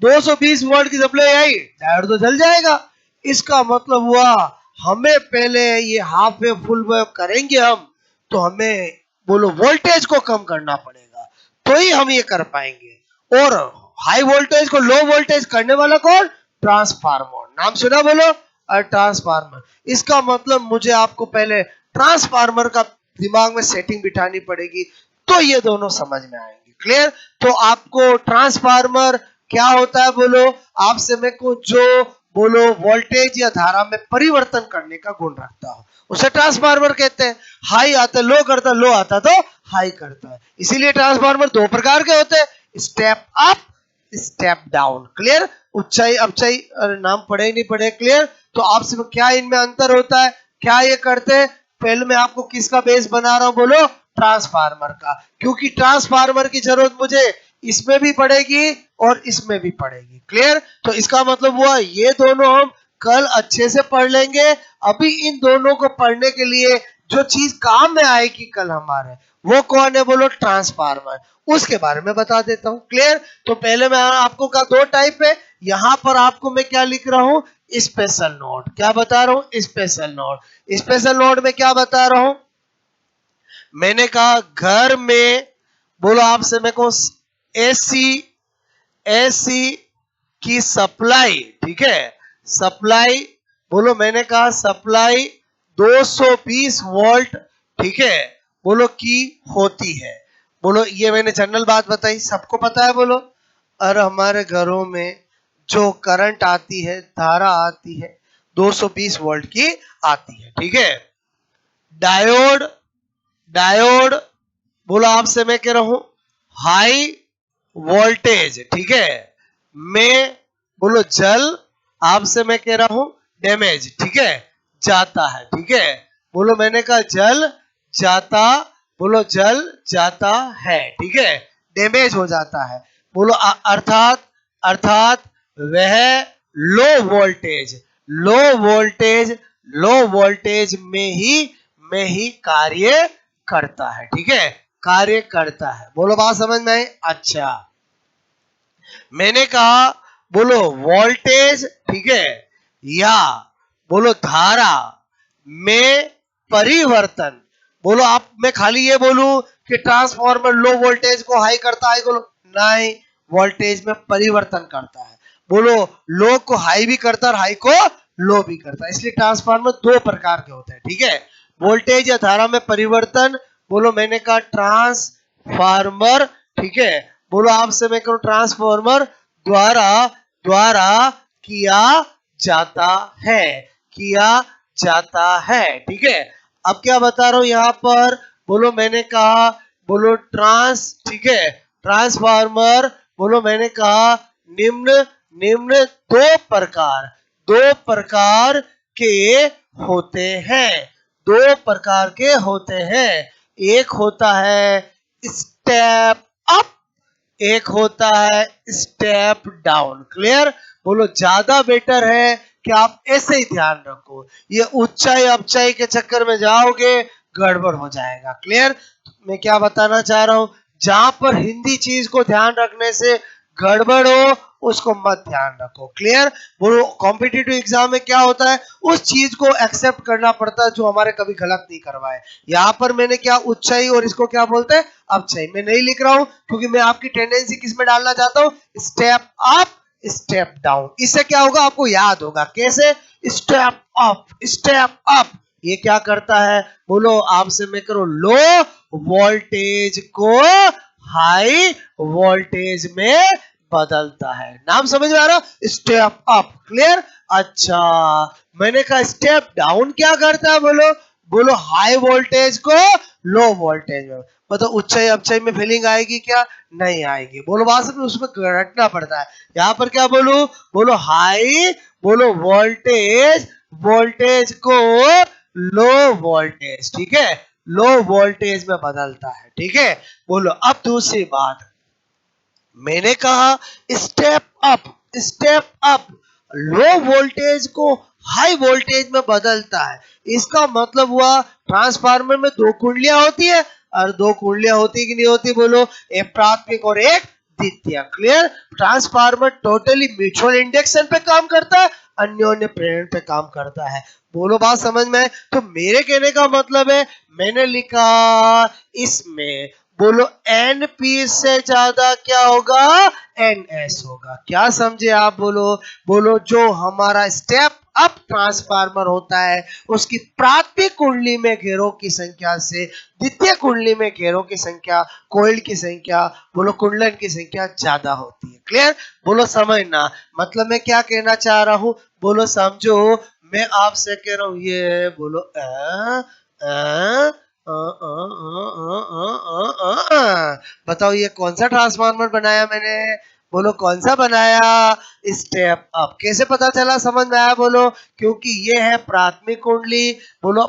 220 वोल्ट की सप्लाई आई, डायोड तो जल जाएगा। इसका मतलब हुआ हमें पहले ये हाफ वेव फुल वेव करेंगे हम, तो हमें बोलो वोल्टेज को कम करना पड़ेगा, तो ही हम ये कर पाएंगे। और हाई वोल्टेज को लो वोल्टेज करने वाला कौन? ट्रांसफार्मर। नाम सुना बोलो? ट्रांसफार्मर। इसका मतलब मुझे आपको पहले ट्रांसफार्मर का दिमाग में सेटिंग बिठानी पड़ेगी, तो ये दोनों समझ में आएंगे। क्लियर? तो आपको ट्रांसफार्मर क्या होता है बोलो? आपसे मेरे को जो बोलो वोल्टेज या धारा में परिवर्तन करने का गुण रखता हो, उसे ट्रांसफार्मर कहते हैं। हाई आता लो करता, लो आता तो हाई करता है। इसीलिए ट्रांसफार्मर दो प्रकार के होते हैं, step up, step down. Clear? ऊंचाई अपचाई नाम पढ़े ही नहीं पढ़े। क्लियर? तो आपसे क्या इनमें अंतर होता है, क्या ये करते हैं? पहले मैं आपको किसका बेस बना रहा हूं बोलो? ट्रांसफार्मर का, क्योंकि ट्रांसफार्मर की जरूरत मुझे इसमें भी पड़ेगी और इसमें भी पड़ेगी। क्लियर? तो इसका मतलब हुआ ये दोनों हम कल अच्छे से पढ़ लेंगे। अभी इन दोनों को पढ़ने के लिए जो चीज काम में आएगी कल हमारे, वो कौन है बोलो? ट्रांसफार्मर। उसके बारे में बता देता हूं। क्लियर? तो पहले मैं आपको का दो टाइप है, यहां पर आपको मैं क्या लिख रहा हूं? Special note. क्या बता रहा हूं? Special note. स्पेशल नोट में क्या बता रहा हूं? मैंने कहा घर में बोलो आपसे मेरे को एसी एसी की सप्लाई, ठीक है, सप्लाई बोलो, मैंने कहा सप्लाई 220 वोल्ट, ठीक है, बोलो की होती है। बोलो ये मैंने जनरल बात बताई, सबको पता है बोलो। और हमारे घरों में जो करंट आती है, धारा आती है, 220 वोल्ट की आती है। ठीक है? डायोड, डायोड बोलो आपसे मैं कह रहा हूं हाई वोल्टेज, ठीक है, में बोलो जल, आपसे मैं कह रहा हूं डैमेज, ठीक है, जाता है। ठीक है? बोलो मैंने कहा जल जाता, बोलो जल जाता है। ठीक है? डैमेज हो जाता है। बोलो अर्थात, अर्थात वह low voltage, low voltage, low voltage में ही कार्य करता है। ठीक है? कार्य करता है। बोलो बात समझ में आई? अच्छा, मैंने कहा बोलो वोल्टेज, ठीक है, या बोलो धारा में परिवर्तन। बोलो आप, मैं खाली ये बोलूं कि ट्रांसफार्मर लो वोल्टेज को हाई करता है, बोलो नहीं, वोल्टेज में परिवर्तन करता है। बोलो लो को हाई भी करता है और हाई को लो भी करता है। इसलिए ट्रांसफार्मर दो प्रकार के होते हैं। ठीक है? वोल्टेज या धारा में परिवर्तन, बोलो मैंने कहा ट्रांसफार्मर, ठीक है, बोलो आपसे मैं करूं ट्रांसफार्मर द्वारा, द्वारा किया जाता है, किया जाता है। ठीक है? अब क्या बता रहा हूं यहां पर, बोलो मैंने कहा बोलो ठीक है, ट्रांसफार्मर, बोलो मैंने कहा निम्न, निम्न दो प्रकार के होते हैं, दो प्रकार के होते हैं। एक होता है स्टेप अप, एक होता है स्टेप डाउन। क्लियर? बोलो ज्यादा बेटर है कि आप ऐसे ही ध्यान रखो, ये ऊंचाई अपचाई के चक्कर में जाओगे गड़बड़ हो जाएगा। क्लियर? मैं क्या बताना चाह रहा हूं, जहां पर हिंदी चीज को ध्यान रखने से गड़बड़ हो उसको मत ध्यान रखो। क्लियर? वो कॉम्पिटिटिव एग्जाम में क्या होता है, उस चीज को एक्सेप्ट करना पड़ता है जो हमारे कभी गलत नहीं करवाए। यहां पर मैंने क्या ऊंचाई और इसको क्या बोलते हैं अपचाई, मैं नहीं लिख रहा हूं क्योंकि मैं आपकी टेंडेंसी किस में डालना चाहता हूं, स्टेप अप स्टेप डाउन। इससे क्या होगा आपको याद होगा कैसे, स्टेप अप, स्टेप अप ये क्या करता है बोलो आपसे मैं करो लो वोल्टेज को हाई वोल्टेज में बदलता है। नाम समझ में आ रहा? Step up. क्लियर? अच्छा, मैंने कहा स्टेप डाउन क्या करता है बोलो, बोलो हाई वोल्टेज को लो वोल्टेज में, मतलब ऊंचाई अपचाई में फीलिंग आएगी क्या? नहीं आएगी। बोलो बात में उसमें घटना पड़ता है। यहाँ पर क्या बोलूं, बोलो हाई, बोलो वोल्टेज, वोल्टेज को लो वोल्टेज, ठीक है, लो वोल्टेज में बदलता है। ठीक है? बोलो अब दूसरी बात, मैंने कहा step up, step up low voltage को हाई वोल्टेज में बदलता है। इसका मतलब हुआ ट्रांसफार्मर में दो कुंडलियां होती है, और दो कुंडलियां होती कि नहीं होती बोलो, एक प्राथमिक और एक द्वितीय। Clear? Transformer totally mutual induction पे काम करता है, अन्योन्य प्रेरण पे काम करता है। बोलो बात समझ में? तो मेरे कहने का मतलब है, मैंने लिखा इसमें बोलो NP से ज्यादा क्या होगा, NS होगा। क्या समझे आप? बोलो बोलो जो हमारा स्टेप अप ट्रांसफार्मर होता है उसकी प्राथमिक कुंडली में घेरों की संख्या से द्वितीय कुंडली में घेरों की संख्या, कोइल की संख्या, बोलो कुंडलन की संख्या ज्यादा होती है। क्लियर? बोलो समझना, मतलब मैं क्या कहना चाह रहा हूं, बोलो समझो। मैं आपसे कह रहा हूं ये बोलो बताओ ये कौन सा ट्रांसफार्मर बनाया मैंने? बोलो कौन सा बनाया? Step up. कैसे पता चला, समझ में आया? बोलो क्योंकि ये है प्राथमिक कुंडली, बोलो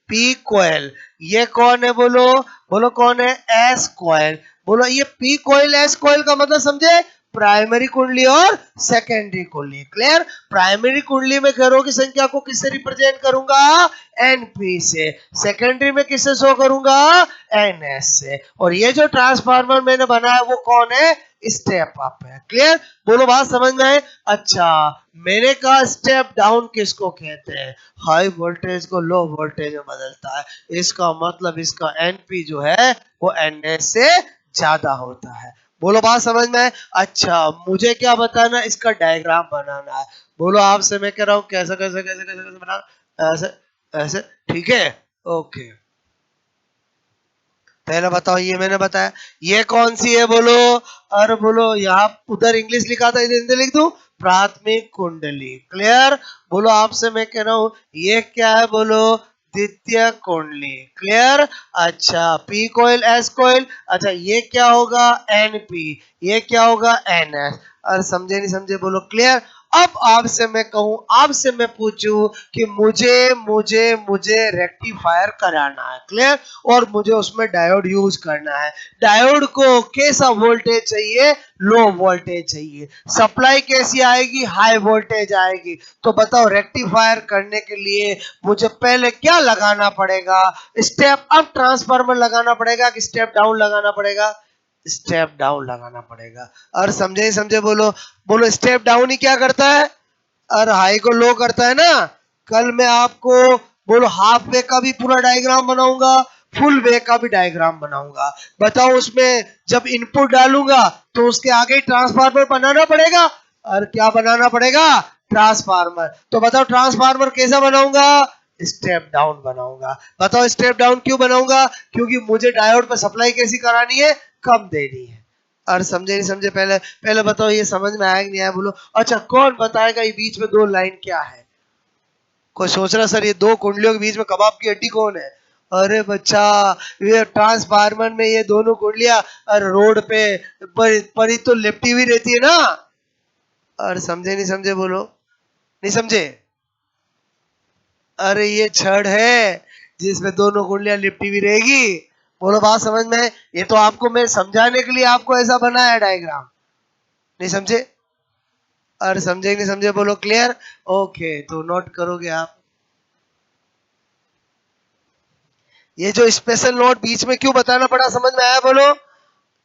पी कोयल। ये कौन है बोलो? बोलो कौन है? एस कोयल। बोलो ये पी कोयल एस कोयल का मतलब समझे? प्राइमरी कुंडली और सेकेंडरी कुंडली। क्लियर? प्राइमरी कुंडली में घेरों की संख्या को किससे रिप्रेजेंट करूंगा? एनपी से। सेकेंडरी में किससे शो करूंगा? एनएस से। और ये जो ट्रांसफार्मर मैंने बनाया वो कौन है? स्टेप अप है। क्लियर? बोलो बात समझ में आए? अच्छा, मैंने कहा स्टेप डाउन किसको कहते हैं? हाई वोल्टेज को लो वोल्टेज में बदलता है। इसका मतलब इसका एनपी जो है वो एनएस से ज्यादा होता है। बोलो बात समझ में आए? अच्छा, मुझे क्या बताना, इसका डायग्राम बनाना है। बोलो आपसे मैं कह रहा हूं कैसे कैसे कैसे कैसे कैसे बनाना, ऐसे ऐसे, ठीक है? ओके, पहले बताओ, ये मैंने बताया, ये कौन सी है बोलो? और बोलो यहाँ उधर इंग्लिश लिखा था, इधर हिंदी लिख दूं, प्राथमिक कुंडली। क्लियर? बोलो आपसे मैं कह रहा हूं ये क्या है बोलो? द्वितीय कुंडली। क्लियर? अच्छा, पी कोयल एस कोयल। अच्छा, ये क्या होगा? एनपी। ये क्या होगा? एनएस। और समझे नहीं समझे बोलो क्लियर? अब आपसे मैं कहूं, आपसे मैं पूछूं कि मुझे मुझे मुझे रेक्टिफायर कराना है। क्लियर? और मुझे उसमें डायोड यूज करना है। डायोड को कैसा वोल्टेज चाहिए? लो वोल्टेज चाहिए। सप्लाई कैसी आएगी? हाई वोल्टेज आएगी। तो बताओ रेक्टिफायर करने के लिए मुझे पहले क्या लगाना पड़ेगा? स्टेप अप ट्रांसफार्मर लगाना पड़ेगा कि स्टेप डाउन लगाना पड़ेगा? स्टेप डाउन लगाना पड़ेगा। और समझे ही समझे बोलो? बोलो स्टेप डाउन ही क्या करता है? और हाई को लो करता है ना। कल मैं आपको बोलो हाफ वे का भी पूरा डायग्राम बनाऊंगा, फुल वे का भी डायग्राम बनाऊंगा। बताओ उसमें जब इनपुट डालूंगा तो उसके आगे ही ट्रांसफार्मर बनाना पड़ेगा। और क्या बनाना पड़ेगा? ट्रांसफार्मर। तो बताओ ट्रांसफार्मर कैसा बनाऊंगा? स्टेप डाउन बनाऊंगा। बताओ स्टेप डाउन क्यों बनाऊंगा? क्योंकि मुझे डायोड पे सप्लाई कैसी करानी है? कम देनी है। और समझे नहीं समझे? पहले पहले बताओ ये समझ में आया कि नहीं आया बोलो? अच्छा, कौन बताएगा ये बीच में दो लाइन क्या है? कोई सोच रहा सर ये दो कुंडलियों के बीच में कबाब की हड्डी कौन है? अरे बच्चा, ये ट्रांसफार्मर में ये दोनों कुंडलियां और रोड पे पर ही तो लिपटी हुई रहती है ना। और समझे नहीं समझे बोलो? नहीं समझे? अरे ये छड़ है जिसमें दोनों कुंडलियां लिपटी हुई रहेगी। बोलो बात समझ में? ये तो आपको मैं समझाने के लिए आपको ऐसा बनाया डायग्राम। नहीं समझे? और समझे नहीं समझे बोलो क्लियर? ओके, तो नोट करोगे आप? ये जो स्पेशल नोट बीच में क्यों बताना पड़ा, समझ में आया बोलो?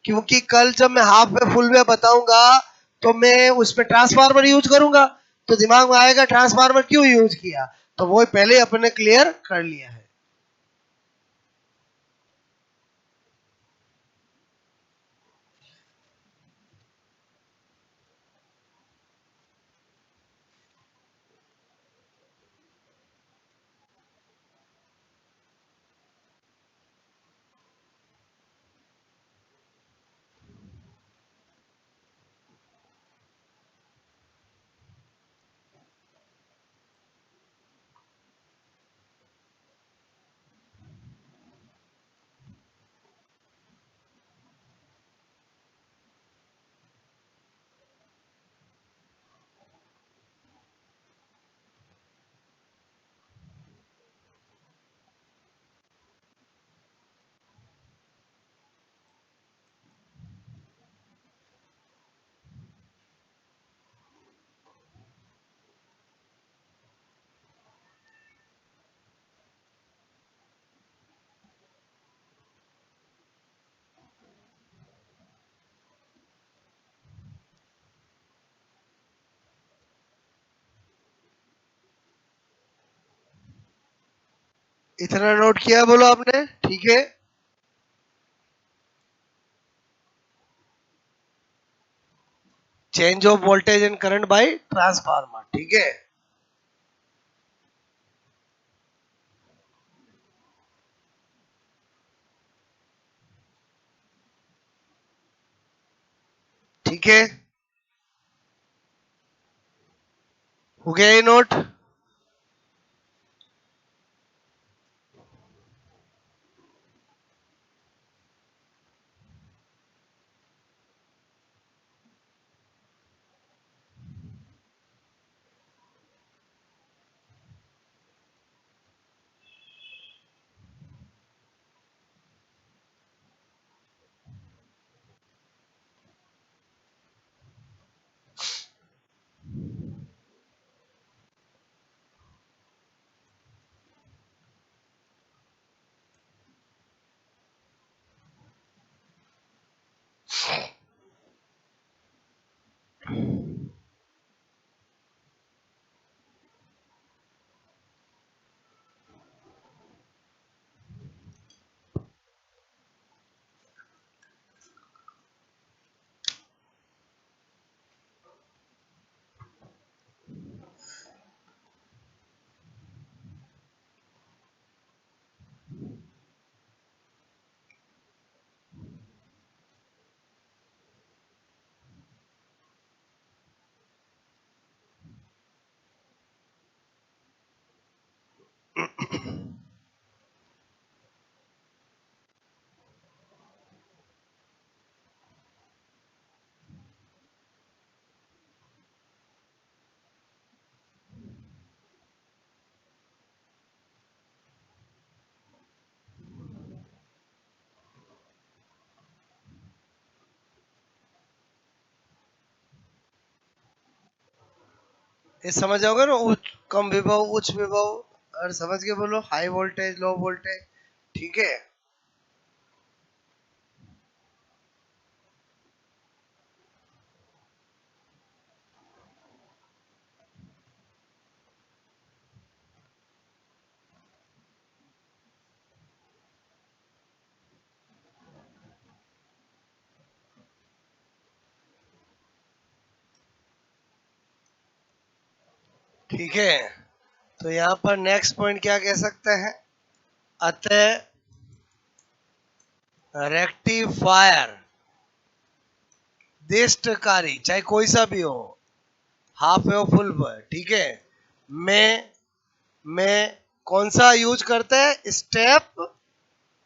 क्योंकि कल जब मैं हाफ में फुल में बताऊंगा तो मैं उसमें ट्रांसफार्मर यूज करूंगा, तो दिमाग में आएगा ट्रांसफार्मर क्यों यूज किया। तो वो पहले अपने क्लियर कर लिया है। इतना नोट किया बोलो आपने, ठीक है। Change of voltage and current by transformer, ठीक है। ठीक है, हो गया ये नोट। ये समझ जाओगे ना, उच्च कम विभव उच्च विभव, और समझ के बोलो हाई वोल्टेज लो वोल्टेज, ठीक है। ठीक है, तो यहाँ पर नेक्स्ट पॉइंट क्या कह सकते हैं, अतः रेक्टिफायर दिष्टकारी चाहे कोई सा भी हो, हाफ वेव फुल वेव, ठीक है, में कौन सा यूज करते हैं, स्टेप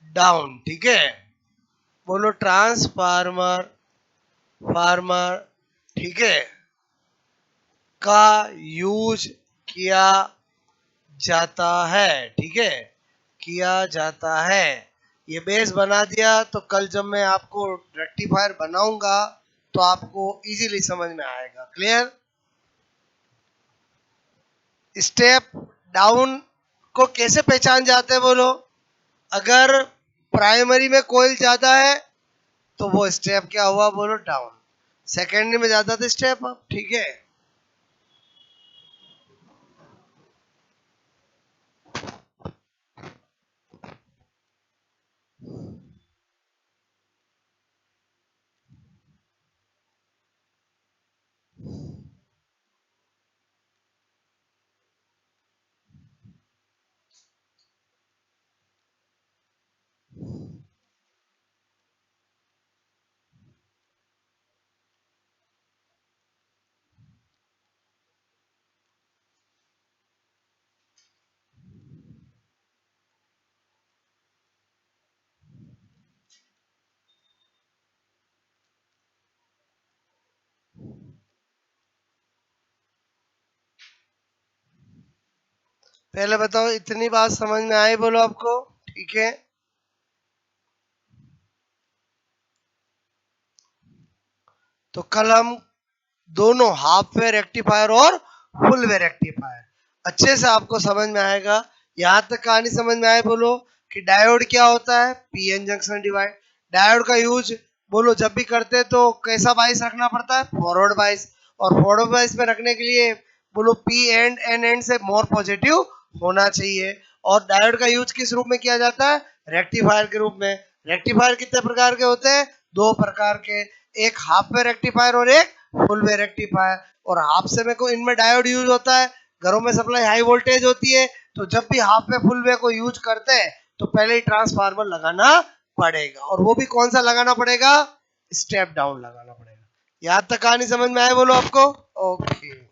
डाउन, ठीक है। बोलो ट्रांसफार्मर फार्मर, ठीक है, का यूज किया जाता है, ठीक है, किया जाता है। ये बेस बना दिया तो कल जब मैं आपको रेक्टिफायर बनाऊंगा तो आपको इजीली समझ में आएगा, क्लियर। स्टेप डाउन को कैसे पहचान जाते हैं बोलो, अगर प्राइमरी में कोयल ज्यादा है तो वो स्टेप क्या हुआ बोलो, डाउन। सेकेंडरी में ज्यादा तो स्टेप अप, ठीक है। पहले बताओ इतनी बात समझ में आई बोलो आपको, ठीक है। तो कल हम दोनों हाफ वे रेक्टिफायर और फुल वे रेक्टिफायर अच्छे से आपको समझ में आएगा। यहां तक कहानी समझ में आए बोलो कि डायोड क्या होता है, पीएन जंक्शन डिवाइड। डायोड का यूज बोलो जब भी करते हैं तो कैसा बाइस रखना पड़ता है, फॉरवर्ड बाइस। और फॉरवर्ड बाइस में रखने के लिए बोलो पी एंड एन एंड से मोर पॉजिटिव होना चाहिए। और डायोड का यूज किस रूप में किया जाता है? रेक्टिफायर के रूप में। रेक्टिफायर कितने प्रकार के होते हैं? 2 प्रकार के, एक हाफ वे रेक्टिफायर और एक फुल वे रेक्टिफायर। और हाफ से में को इनमें डायोड यूज होता है, घरों में सप्लाई हाई वोल्टेज होती है, तो जब भी हाफ वे फुल वे को यूज करते हैं तो पहले ही ट्रांसफार्मर लगाना पड़ेगा, और वो भी कौन सा लगाना पड़ेगा? स्टेप डाउन लगाना पड़ेगा। यहाँ तक कहानी समझ में आए बोलो आपको? ओके।